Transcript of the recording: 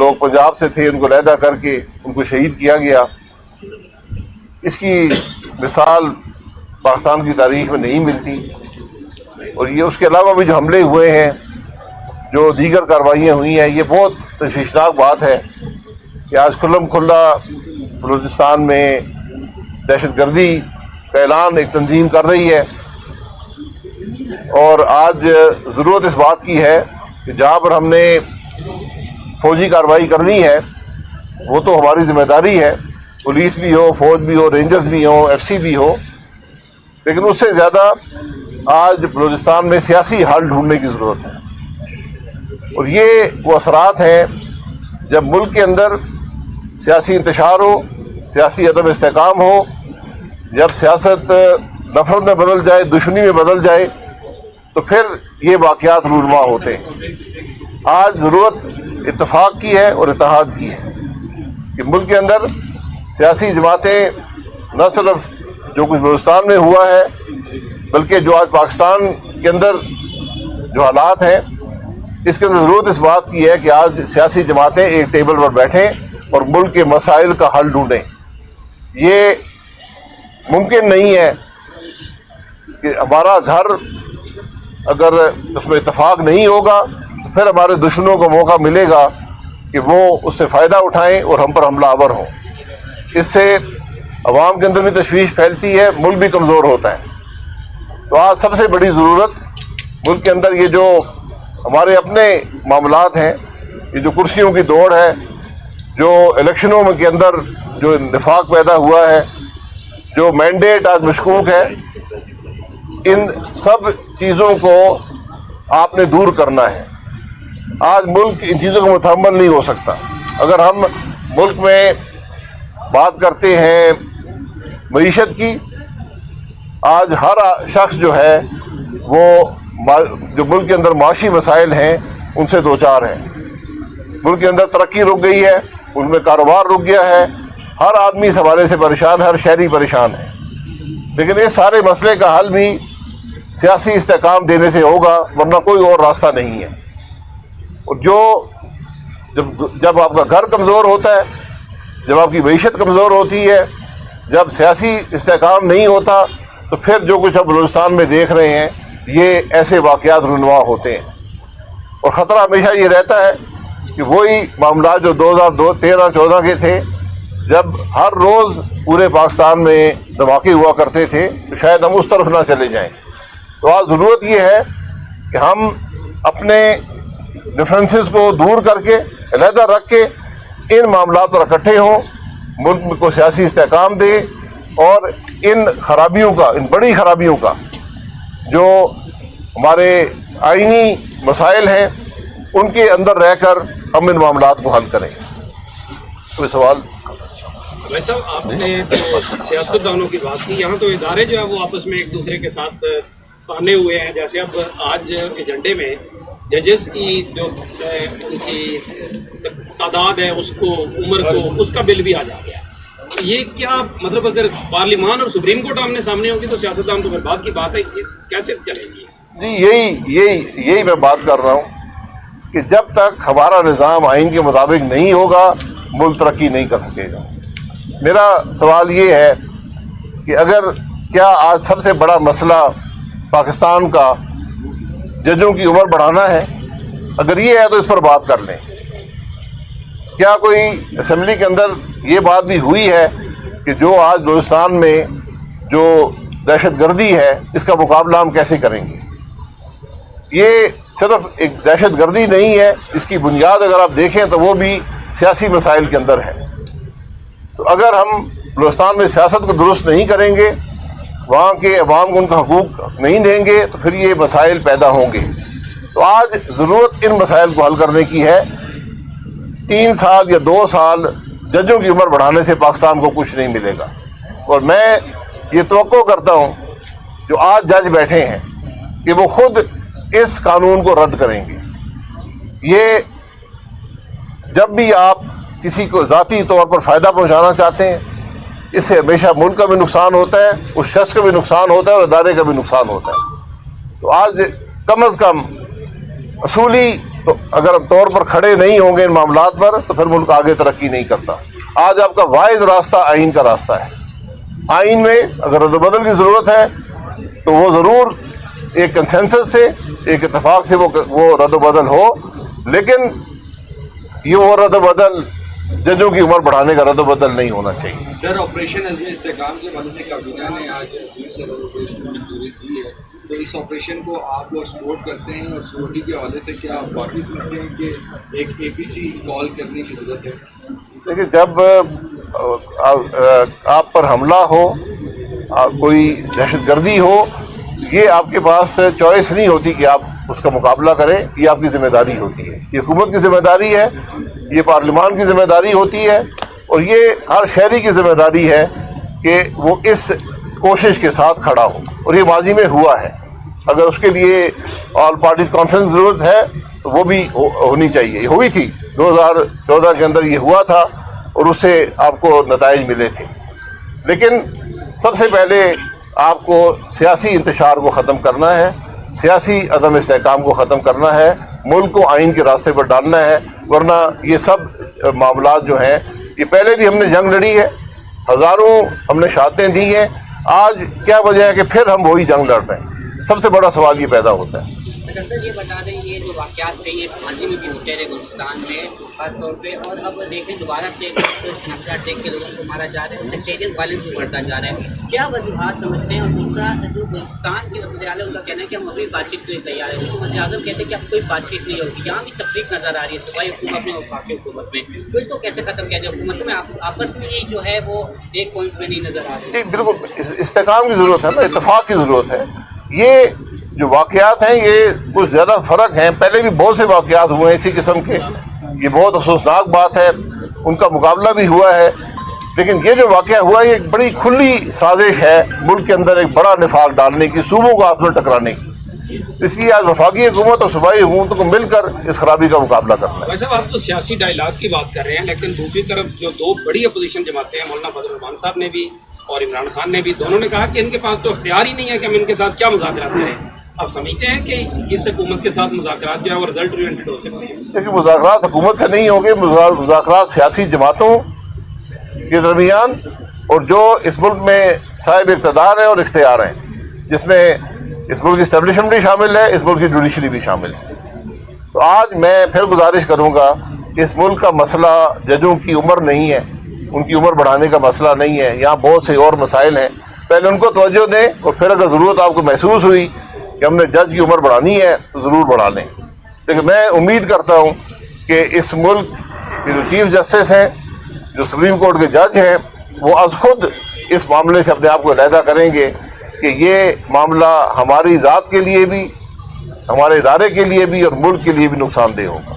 لوگ پنجاب سے تھے ان کو علیحدہ کر کے ان کو شہید کیا گیا. اس کی مثال پاکستان کی تاریخ میں نہیں ملتی. اور یہ اس کے علاوہ بھی جو حملے ہوئے ہیں, جو دیگر کارروائیاں ہوئی ہیں, یہ بہت تشویشناک بات ہے کہ آج کھلم کھلا بلوچستان میں دہشت گردی کا اعلان ایک تنظیم کر رہی ہے. اور آج ضرورت اس بات کی ہے کہ جہاں پر ہم نے فوجی کارروائی کرنی ہے وہ تو ہماری ذمہ داری ہے, پولیس بھی ہو, فوج بھی ہو, رینجرز بھی ہوں, ایف سی بھی ہو, لیکن اس سے زیادہ آج بلوچستان میں سیاسی حل ڈھونڈنے کی ضرورت ہے. اور یہ وہ اثرات ہیں جب ملک کے اندر سیاسی انتشار ہو, سیاسی عدم استحکام ہو, جب سیاست نفرت میں بدل جائے, دشمنی میں بدل جائے, تو پھر یہ واقعات رونما ہوتے ہیں. آج ضرورت اتفاق کی ہے اور اتحاد کی ہے کہ ملک کے اندر سیاسی جماعتیں نہ صرف جو کچھ بلوچستان میں ہوا ہے بلکہ جو آج پاکستان کے اندر جو حالات ہیں اس کے اندر ضرورت اس بات کی ہے کہ آج سیاسی جماعتیں ایک ٹیبل پر بیٹھیں اور ملک کے مسائل کا حل ڈھونڈیں. یہ ممکن نہیں ہے کہ ہمارا گھر اگر اس میں اتفاق نہیں ہوگا تو پھر ہمارے دشمنوں کو موقع ملے گا کہ وہ اس سے فائدہ اٹھائیں اور ہم پر حملہ آور ہوں. اس سے عوام کے اندر بھی تشویش پھیلتی ہے, ملک بھی کمزور ہوتا ہے. تو آج سب سے بڑی ضرورت ملک کے اندر یہ جو ہمارے اپنے معاملات ہیں, یہ جو کرسیوں کی دوڑ ہے, جو الیکشنوں کے اندر جو نفاق پیدا ہوا ہے, جو مینڈیٹ آج مشکوک ہے, ان سب چیزوں کو آپ نے دور کرنا ہے. آج ملک ان چیزوں کو متحمل نہیں ہو سکتا. اگر ہم ملک میں بات کرتے ہیں معیشت کی, آج ہر شخص جو ہے وہ جو ملک کے اندر معاشی مسائل ہیں ان سے دوچار ہیں. ملک کے اندر ترقی رک گئی ہے, ان میں کاروبار رک گیا ہے, ہر آدمی اس حوالے سے پریشان, ہر شہری پریشان ہے. لیکن اس سارے مسئلے کا حل بھی سیاسی استحکام دینے سے ہوگا, ورنہ کوئی اور راستہ نہیں ہے. اور جب آپ کا گھر کمزور ہوتا ہے, جب آپ کی معیشت کمزور ہوتی ہے, جب سیاسی استحکام نہیں ہوتا, تو پھر جو کچھ اب بلوچستان میں دیکھ رہے ہیں یہ ایسے واقعات رونما ہوتے ہیں. اور خطرہ ہمیشہ یہ رہتا ہے کہ وہی معاملات جو 2013-14 کے تھے, جب ہر روز پورے پاکستان میں دھماکے ہوا کرتے تھے, تو شاید ہم اس طرف نہ چلے جائیں. تو آج ضرورت یہ ہے کہ ہم اپنے ڈفرینسز کو دور کر کے, علیحدہ رکھ کے ان معاملات پر اکٹھے ہوں, ملک کو سیاسی استحکام دیں, اور ان خرابیوں کا, ان بڑی خرابیوں کا جو ہمارے آئینی مسائل ہیں ان کے اندر رہ کر ہم ان معاملات کو حل کریں. کوئی سوال؟ بھائی صاحب, آپ نے سیاستدانوں کی بات کی, یہاں تو ادارے جو ہے وہ آپس میں ایک دوسرے کے ساتھ باندھے ہوئے ہیں. جیسے اب آج ایجنڈے میں ججز کی جو ان کی تعداد ہے, اس کو, عمر کو, اس کا بل بھی آ جا گیا. یہ کیا مطلب, اگر پارلیمان اور سپریم کورٹ آمنے سامنے ہوگی تو سیاستدان تو پھر بعد کی بات ہے, یہ کیسے چلے گی؟ جی یہی میں بات کر رہا ہوں کہ جب تک ہمارا نظام آئین کے مطابق نہیں ہوگا ملک ترقی نہیں کر سکے گا. میرا سوال یہ ہے کہ اگر کیا آج سب سے بڑا مسئلہ پاکستان کا ججوں کی عمر بڑھانا ہے؟ اگر یہ ہے تو اس پر بات کر لیں. کیا کوئی اسمبلی کے اندر یہ بات بھی ہوئی ہے کہ جو آج بلوچستان میں جو دہشت گردی ہے اس کا مقابلہ ہم کیسے کریں گے؟ یہ صرف ایک دہشت گردی نہیں ہے, اس کی بنیاد اگر آپ دیکھیں تو وہ بھی سیاسی مسائل کے اندر ہے. تو اگر ہم بلوچستان میں سیاست کو درست نہیں کریں گے, وہاں کے عوام کو ان کا حقوق نہیں دیں گے, تو پھر یہ مسائل پیدا ہوں گے. تو آج ضرورت ان مسائل کو حل کرنے کی ہے. 3 سال یا 2 سال ججوں کی عمر بڑھانے سے پاکستان کو کچھ نہیں ملے گا. اور میں یہ توقع کرتا ہوں جو آج جج بیٹھے ہیں کہ وہ خود اس قانون کو رد کریں گے. یہ جب بھی آپ کسی کو ذاتی طور پر فائدہ پہنچانا چاہتے ہیں, اس سے ہمیشہ ملک کا بھی نقصان ہوتا ہے, اس شخص کا بھی نقصان ہوتا ہے, اور ادارے کا بھی نقصان ہوتا ہے. تو آج کم از کم اصولی تو اگر ہم طور پر کھڑے نہیں ہوں گے ان معاملات پر تو پھر ملک آگے ترقی نہیں کرتا. آج آپ کا واحد راستہ آئین کا راستہ ہے. آئین میں اگر رد و بدل کی ضرورت ہے تو وہ ضرور ایک کنسنسس سے، ایک اتفاق سے وہ رد و بدل ہو، لیکن یہ وہ رد و بدل ججوں کی عمر بڑھانے کا رد و بدل نہیں ہونا چاہیے. سر، آپریشن عزم استحکام کے حوالے سے کابینہ نے آج 20 ارب روپے کی منظوری دی ہے، تو اس آپریشن کو آپ لوگ سپورٹ کرتے ہیں؟ اور سیکورٹی کے حوالے سے کیا آپ واقعی سمجھتے ہیں کہ ایک APC کال کرنے کی ضرورت ہے؟ دیکھیے، جب آپ پر حملہ ہو، کوئی دہشت گردی ہو، یہ آپ کے پاس چوائس نہیں ہوتی کہ آپ اس کا مقابلہ کریں. یہ آپ کی ذمہ داری ہوتی ہے، یہ حکومت کی ذمہ داری ہے، یہ پارلیمان کی ذمہ داری ہوتی ہے، اور یہ ہر شہری کی ذمہ داری ہے کہ وہ اس کوشش کے ساتھ کھڑا ہو. اور یہ ماضی میں ہوا ہے. اگر اس کے لیے آل پارٹیز کانفرنس ضرورت ہے تو وہ بھی ہونی چاہیے. یہ ہوئی تھی 2014 کے اندر، یہ ہوا تھا اور اس سے آپ کو نتائج ملے تھے. لیکن سب سے پہلے آپ کو سیاسی انتشار کو ختم کرنا ہے، سیاسی عدم استحکام کو ختم کرنا ہے، ملک کو آئین کے راستے پر ڈالنا ہے. ورنہ یہ سب معاملات جو ہیں، یہ پہلے بھی ہم نے جنگ لڑی ہے، ہزاروں ہم نے شہادتیں دی ہیں. آج کیا وجہ ہے کہ پھر ہم وہی جنگ لڑ رہے ہیں؟ سب سے بڑا سوال یہ پیدا ہوتا ہے. اچھا سر، یہ بتا دیں یہ جو واقعات تھے یہ ماضی میں بھی ہوتے رہے گلستان میں خاص طور پہ، اور اب دیکھیں دوبارہ سے شناخت اٹیک کے لوگوں کو مارا جا رہا ہے، سیکٹیرین وائلنس بھی بڑھتا جا رہا ہے. کیا وجوہات سمجھتے ہیں؟ اور دوسرا جو گلستان کے وزیر اعلیٰ ان کا کہنا ہے کہ ہم ابھی بات چیت کے لیے تیار ہیں، لیکن وزیر اعظم کہتے ہیں کہ اب کوئی بات چیت نہیں ہوگی. یہاں بھی تفریق نظر آ رہی ہے صوبائی حکومت میں اور وفاقی حکومت میں، تو اس کو کیسے ختم کیا جائے؟ حکومتوں میں آپس میں ہی جو ہے وہ ایک پوائنٹ میں نہیں نظر آ رہی. بالکل استحکام کی ضرورت ہے نا، اتفاق کی ضرورت ہے. یہ جو واقعات ہیں یہ کچھ زیادہ فرق ہیں. پہلے بھی بہت سے واقعات ہوئے ہیں اسی قسم کے، یہ بہت افسوسناک بات ہے، ان کا مقابلہ بھی ہوا ہے. لیکن یہ جو واقعہ ہوا ہے یہ ایک بڑی کھلی سازش ہے ملک کے اندر ایک بڑا نفاق ڈالنے کی، صوبوں کو آپس میں ٹکرانے کی. اس لیے آج وفاقی حکومت اور صوبائی حکومتوں کو مل کر اس خرابی کا مقابلہ کرنا ہے. ویسے آپ تو سیاسی ڈائلاگ کی بات کر رہے ہیں، لیکن دوسری طرف جو دو بڑی اپوزیشن جماعتیں ہیں، مولانا فضل الرحمان صاحب نے بھی اور عمران خان نے بھی، دونوں نے کہا کہ ان کے پاس تو اختیار ہی نہیں ہے کہ ہم ان کے ساتھ کیا مذاکرات کریں. آپ سمجھتے ہیں کہ اس حکومت کے ساتھ مذاکرات جو ہے وہ رزلٹ اورینٹڈ ہو سکتے ہیں؟ دیکھیے، مذاکرات حکومت سے نہیں ہوں گے، مذاکرات سیاسی جماعتوں کے درمیان، اور جو اس ملک میں صاحب اقتدار ہیں اور اختیار ہیں، جس میں اس ملک کی اسٹیبلشمنٹ بھی شامل ہے، اس ملک کی جوڈیشری بھی شامل ہے. تو آج میں پھر گزارش کروں گا کہ اس ملک کا مسئلہ ججوں کی عمر نہیں ہے، ان کی عمر بڑھانے کا مسئلہ نہیں ہے. یہاں بہت سے اور مسائل ہیں، پہلے ان کو توجہ دیں، اور پھر اگر ضرورت آپ کو محسوس ہوئی کہ ہم نے جج کی عمر بڑھانی ہے تو ضرور بڑھا لیں. لیکن میں امید کرتا ہوں کہ اس ملک کے جو چیف جسٹس ہیں، جو سپریم کورٹ کے جج ہیں، وہ از خود اس معاملے سے اپنے آپ کو علیحدہ کریں گے کہ یہ معاملہ ہماری ذات کے لیے بھی، ہمارے ادارے کے لیے بھی اور ملک کے لیے بھی نقصان دہ ہوگا.